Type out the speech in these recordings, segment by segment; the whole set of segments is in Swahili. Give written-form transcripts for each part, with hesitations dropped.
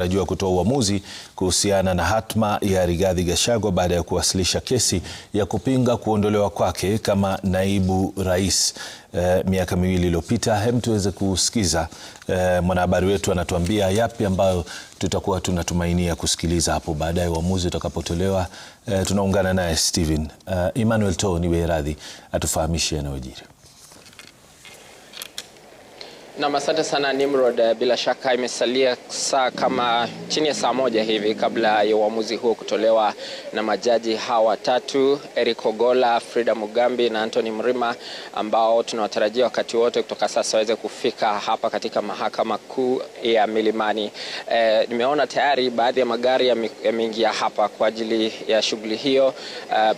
Anatarajiwa kutoa uamuzi kuhusiana na hatma ya Rigathi Gachagua baada ya kuwasilisha kesi ya kupinga kuondolewa kwake kama naibu rais miaka miwili iliyopita. Hem, tuweze kusikiza mwanahabari wetu anatuambia yapi ambayo tutakuwa tunatumainia kusikiliza hapo baadaye uamuzi utakapotolewa. Tunaungana naye Steven Emmanuel To niwe radhi atufahamishe yanayojiri. Na asante sana Nimrod, bila shaka imesalia saa kama chini ya saa moja hivi kabla ya uamuzi huo kutolewa na majaji hawa watatu, Eric Ogolla, Frida Mugambi na Anthony Mrima, ambao tunawatarajia wakati wote kutoka sasa waweze kufika hapa katika mahakama kuu ya Milimani. Nimeona tayari baadhi ya magari yameingia hapa kwa ajili ya shughuli hiyo.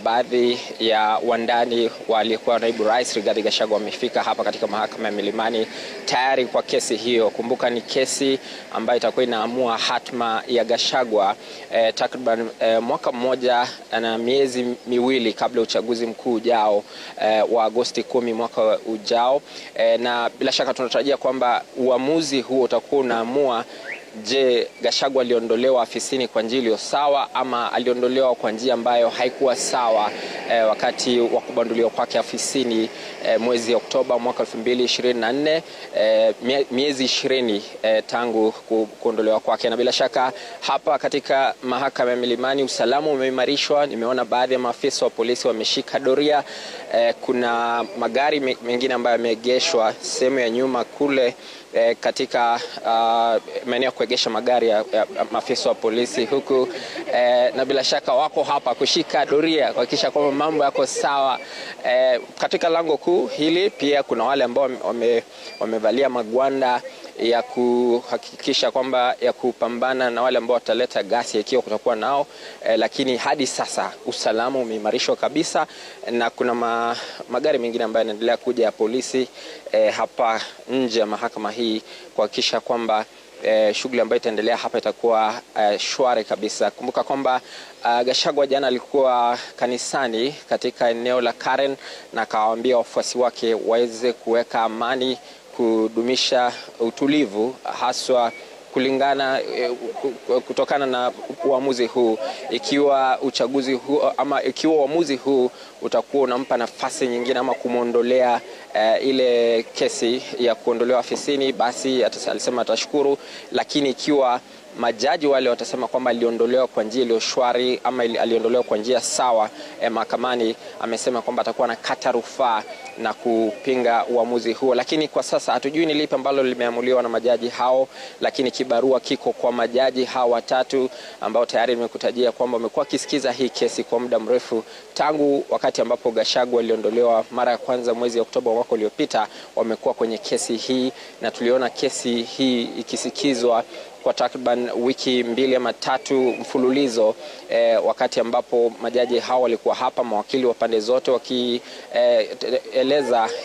Baadhi ya wandani walikuwa naibu rais Rigathi Gachagua wamefika hapa katika mahakama ya Milimani tayari kwa kesi hiyo. Kumbuka ni kesi ambayo itakuwa inaamua hatma ya Gachagua takriban mwaka mmoja na miezi miwili kabla uchaguzi mkuu ujao wa Agosti 10 mwaka ujao. Na bila shaka tunatarajia kwamba uamuzi huo utakuwa unaamua, je, Gachagua aliondolewa afisini kwa njia iliyo sawa ama aliondolewa kwa njia ambayo haikuwa sawa wakati wa kubanduliwa kwake afisini mwezi Oktoba mwaka 2024, miezi 20 tangu kuondolewa kwake. Na bila shaka hapa katika mahakama ya Milimani usalama umeimarishwa. Nimeona baadhi ya maafisa wa polisi wameshika doria. Kuna magari mengine ambayo yameegeshwa sehemu ya nyuma kule katika maeneo ya kuegesha magari ya maafisa wa polisi huku, na bila shaka wako hapa kushika doria kuhakikisha kwamba mambo yako sawa. Katika lango kuu hili pia kuna wale ambao wamevalia magwanda ya kuhakikisha kwamba ya kupambana na wale ambao wataleta ghasia ikiwa kutakuwa nao, lakini hadi sasa usalama umeimarishwa kabisa, na kuna magari mengine ambayo yanaendelea kuja ya polisi hapa nje ya mahakama hii kuhakikisha kwamba shughuli ambayo itaendelea hapa itakuwa shwari kabisa. Kumbuka kwamba Gachagua jana alikuwa kanisani katika eneo la Karen na akawaambia wafuasi wake waweze kuweka amani, kudumisha utulivu, haswa kulingana kutokana na uamuzi huu. Ikiwa uchaguzi huu ama ikiwa uamuzi huu utakuwa unampa nafasi nyingine ama kumondolea ile kesi ya kuondolewa afisini, basi alisema atashukuru. Lakini ikiwa majaji wale watasema kwamba aliondolewa kwa njia iliyo shwari ama aliondolewa kwa njia sawa mahakamani, amesema kwamba atakuwa na kata rufaa na kupinga uamuzi huo. Lakini kwa sasa hatujui ni lipi ambalo limeamuliwa na majaji hao, lakini kibarua kiko kwa majaji hao watatu ambao tayari nimekutajia kwamba wamekuwa kisikiza hii kesi kwa muda mrefu tangu wakati ambapo Gachagua aliondolewa mara ya kwanza mwezi Oktoba mwaka uliopita. Wamekuwa kwenye kesi hii na tuliona kesi hii ikisikizwa kwa takriban wiki 2 ama 3 mfululizo, wakati ambapo majaji hao walikuwa hapa, mawakili wa pande zote wakieleza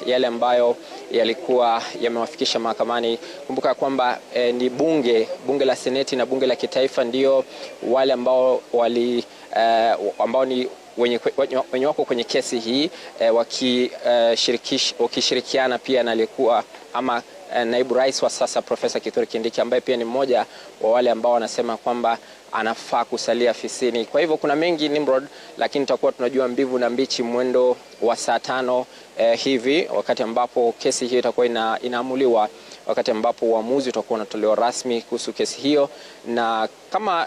yale ambayo yalikuwa yamewafikisha mahakamani. Kumbuka kwamba ni bunge la Seneti na bunge la kitaifa ndio wale ambao ambao ni wenye wako kwenye kesi hii, wakishirikiana pia na alikuwa ama naibu rais wa sasa Profesa Kithure Kindiki, ambaye pia ni mmoja wa wale ambao wanasema kwamba anafaa kusalia afisini. Kwa hivyo kuna mengi Nimrod, lakini tutakuwa tunajua mbivu na mbichi mwendo wa saa 5 hivi, wakati ambapo kesi hiyo itakuwa inaamuliwa, wakati ambapo uamuzi utakuwa unatolewa rasmi kuhusu kesi hiyo. Na kama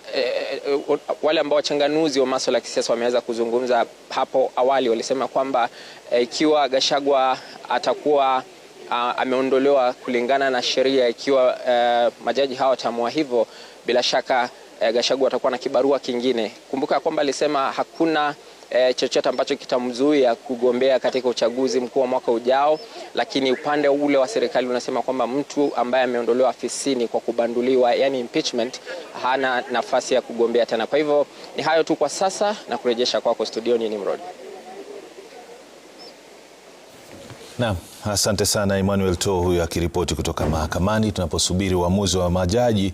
wale ambao wachanganuzi wa masuala ya kisiasa wameweza kuzungumza hapo awali, walisema kwamba ikiwa Gachagua atakuwa ameondolewa kulingana na sheria, ikiwa majaji hawa wataamua hivyo, bila shaka Gachagua atakuwa na kibarua kingine. Kumbuka kwamba alisema hakuna chochote ambacho kitamzuia kugombea katika uchaguzi mkuu wa mwaka ujao, lakini upande ule wa serikali unasema kwamba mtu ambaye ameondolewa afisini kwa kubanduliwa, yani impeachment, hana nafasi ya kugombea tena. Kwa hivyo ni hayo tu kwa sasa, na kurejesha kwako studioni Nimrod. Naam, asante sana Emmanuel To huyu akiripoti kutoka mahakamani tunaposubiri uamuzi wa majaji.